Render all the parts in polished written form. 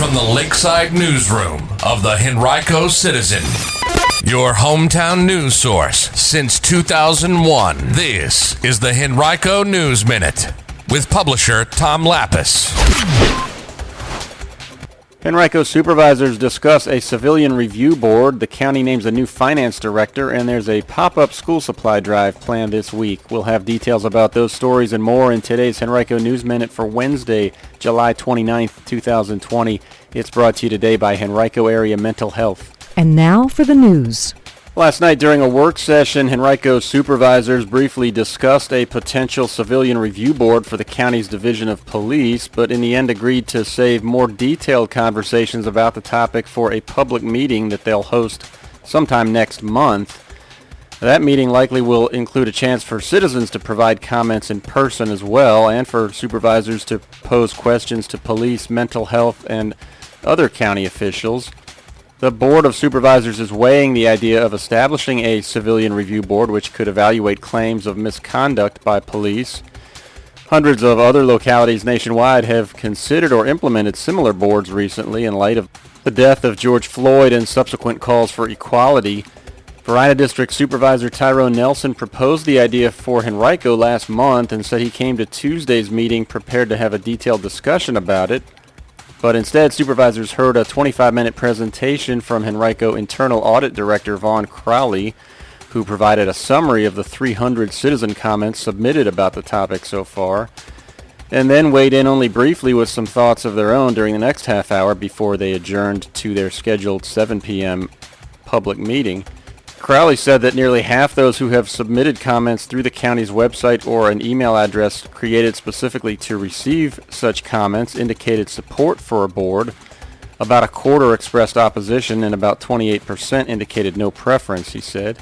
from the Lakeside Newsroom of the Henrico Citizen, your hometown news source since 2001. This is the Henrico News Minute with publisher Tom Lapis. Henrico supervisors discuss a civilian review board, the county names a new finance director, and there's a pop-up school supply drive planned this week. We'll have details about those stories and more in today's Henrico News Minute for Wednesday, July 29th, 2020. It's brought to you today by Henrico Area Mental Health. And now for the news. Last night during a work session, Henrico supervisors briefly discussed a potential civilian review board for the county's Division of Police, but in the end agreed to save more detailed conversations about the topic for a public meeting that they'll host sometime next month. That meeting likely will include a chance for citizens to provide comments in person as well, and for supervisors to pose questions to police, mental health, and other county officials. The Board of Supervisors is weighing the idea of establishing a civilian review board which could evaluate claims of misconduct by police. Hundreds of other localities nationwide have considered or implemented similar boards recently in light of the death of George Floyd and subsequent calls for equality. Varina District Supervisor Tyrone Nelson proposed the idea for Henrico last month and said he came to Tuesday's meeting prepared to have a detailed discussion about it. But instead, supervisors heard a 25-minute presentation from Henrico Internal Audit Director Vaughn Crowley, who provided a summary of the 300 citizen comments submitted about the topic so far, and then weighed in only briefly with some thoughts of their own during the next half hour before they adjourned to their scheduled 7 p.m. public meeting. Crowley said that nearly half those who have submitted comments through the county's website or an email address created specifically to receive such comments indicated support for a board. About a quarter expressed opposition and about 28% indicated no preference, he said.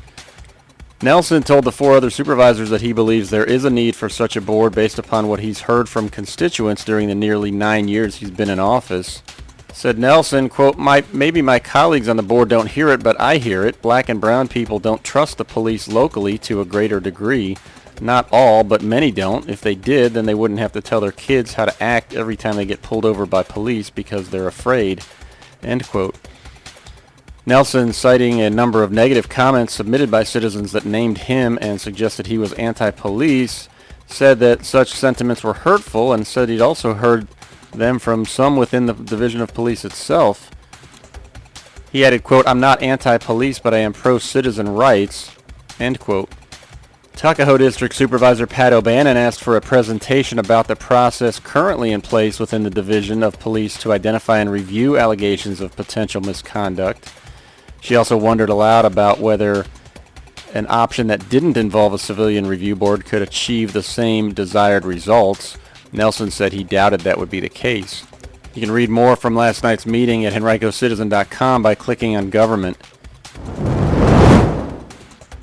Nelson told the 4 other supervisors that he believes there is a need for such a board based upon what he's heard from constituents during the nearly 9 years he's been in office. Said Nelson, quote, maybe my colleagues on the board don't hear it, but I hear it. Black and brown people don't trust the police locally to a greater degree. Not all, but many don't. If they did, then they wouldn't have to tell their kids how to act every time they get pulled over by police because they're afraid, end quote. Nelson, citing a number of negative comments submitted by citizens that named him and suggested he was anti-police, said that such sentiments were hurtful and said he'd also heard them from some within the Division of Police itself. He added, quote, I'm not anti-police, but I am pro-citizen rights, end quote. Tuckahoe District Supervisor Pat O'Bannon asked for a presentation about the process currently in place within the Division of Police to identify and review allegations of potential misconduct. She also wondered aloud about whether an option that didn't involve a civilian review board could achieve the same desired results. Nelson said he doubted that would be the case. You can read more from last night's meeting at henricocitizen.com by clicking on Government.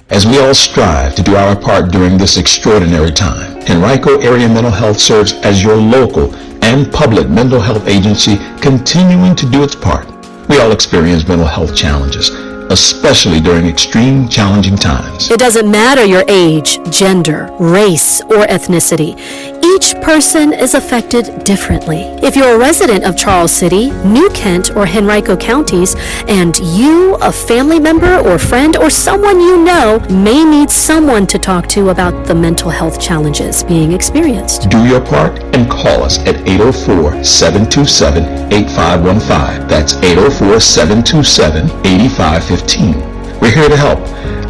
As we all strive to do our part during this extraordinary time, Henrico Area Mental Health serves as your local and public mental health agency, continuing to do its part. We all experience mental health challenges, especially during extreme challenging times. It doesn't matter your age, gender, race, or ethnicity. Each person is affected differently. If you're a resident of Charles City, New Kent, or Henrico counties, and you, a family member or friend or someone you know, may need someone to talk to about the mental health challenges being experienced. Do your part and call us at 804-727-8515. That's 804-727-8515. We're here to help.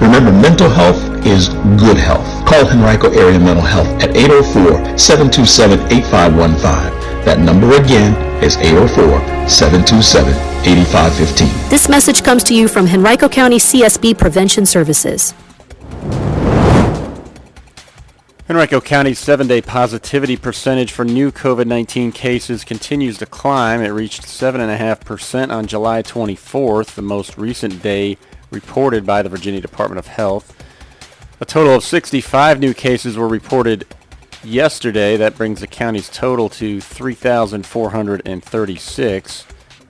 Remember, mental health is good health. Call Henrico Area Mental Health at 804-727-8515. That number again is 804-727-8515. This message comes to you from Henrico County CSB Prevention Services. Henrico County's 7-day positivity percentage for new COVID-19 cases continues to climb. It reached 7.5% on July 24th, the most recent day reported by the Virginia Department of Health. A total of 65 new cases were reported yesterday. That brings the county's total to 3,436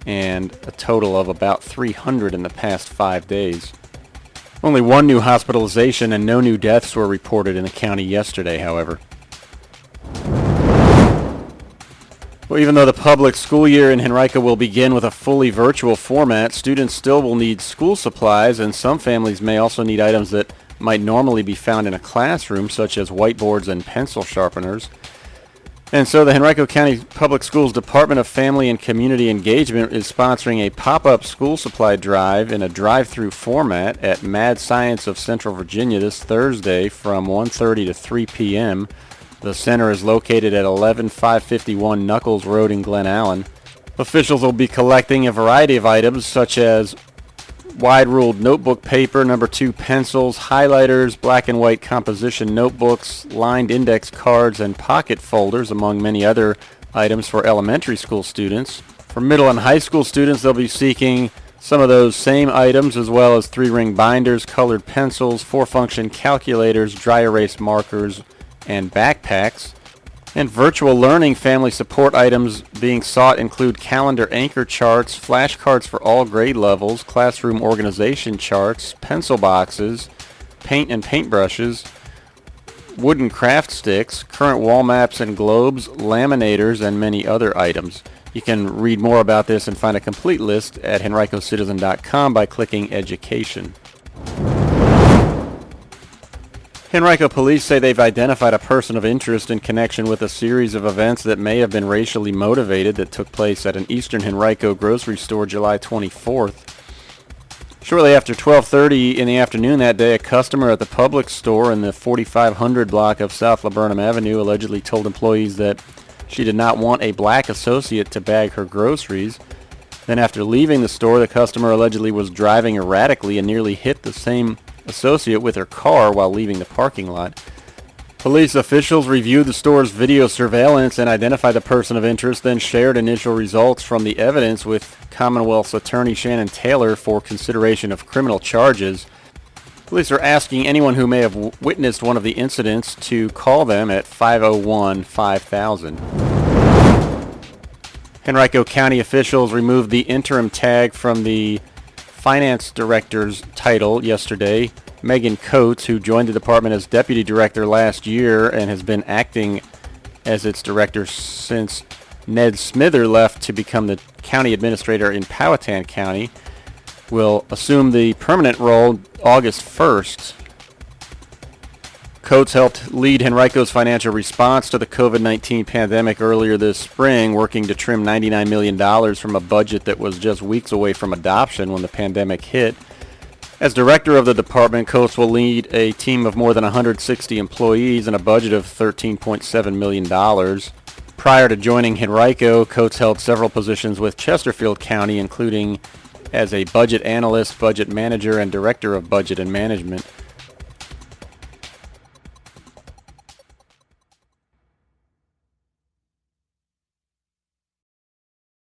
and a total of about 300 in the past 5 days. Only one new hospitalization and no new deaths were reported in the county yesterday, however. Well, even though the public school year in Henrico will begin with a fully virtual format, students still will need school supplies, and some families may also need items that might normally be found in a classroom, such as whiteboards and pencil sharpeners. And so the Henrico County Public Schools Department of Family and Community Engagement is sponsoring a pop-up school supply drive in a drive-through format at Mad Science of Central Virginia this Thursday from 1:30 to 3 p.m. The center is located at 11551 Knuckles Road in Glen Allen. Officials will be collecting a variety of items such as wide-ruled notebook paper, number 2 pencils, highlighters, black and white composition notebooks, lined index cards, and pocket folders, among many other items for elementary school students. For middle and high school students, they'll be seeking some of those same items, as well as 3-ring binders, colored pencils, 4-function calculators, dry erase markers, and backpacks. And virtual learning family support items being sought include calendar anchor charts, flashcards for all grade levels, classroom organization charts, pencil boxes, paint and paintbrushes, wooden craft sticks, current wall maps and globes, laminators, and many other items. You can read more about this and find a complete list at henricocitizen.com by clicking Education. Henrico Police say they've identified a person of interest in connection with a series of events that may have been racially motivated that took place at an Eastern Henrico grocery store July 24th. Shortly after 12:30 in the afternoon that day, a customer at the Publix store in the 4500 block of South Laburnum Avenue allegedly told employees that she did not want a black associate to bag her groceries. Then after leaving the store, the customer allegedly was driving erratically and nearly hit the same associate with her car while leaving the parking lot. Police officials reviewed the store's video surveillance and identified the person of interest, then shared initial results from the evidence with Commonwealth's Attorney Shannon Taylor for consideration of criminal charges. Police are asking anyone who may have witnessed one of the incidents to call them at 501-5000. Henrico County officials removed the interim tag from the finance director's title yesterday. Megan Coates, who joined the department as deputy director last year and has been acting as its director since Ned Smither left to become the county administrator in Powhatan County, will assume the permanent role August 1st. Coates helped lead Henrico's financial response to the COVID-19 pandemic earlier this spring, working to trim $99 million from a budget that was just weeks away from adoption when the pandemic hit. As director of the department, Coates will lead a team of more than 160 employees and a budget of $13.7 million. Prior to joining Henrico, Coates held several positions with Chesterfield County, including as a budget analyst, budget manager, and director of budget and management.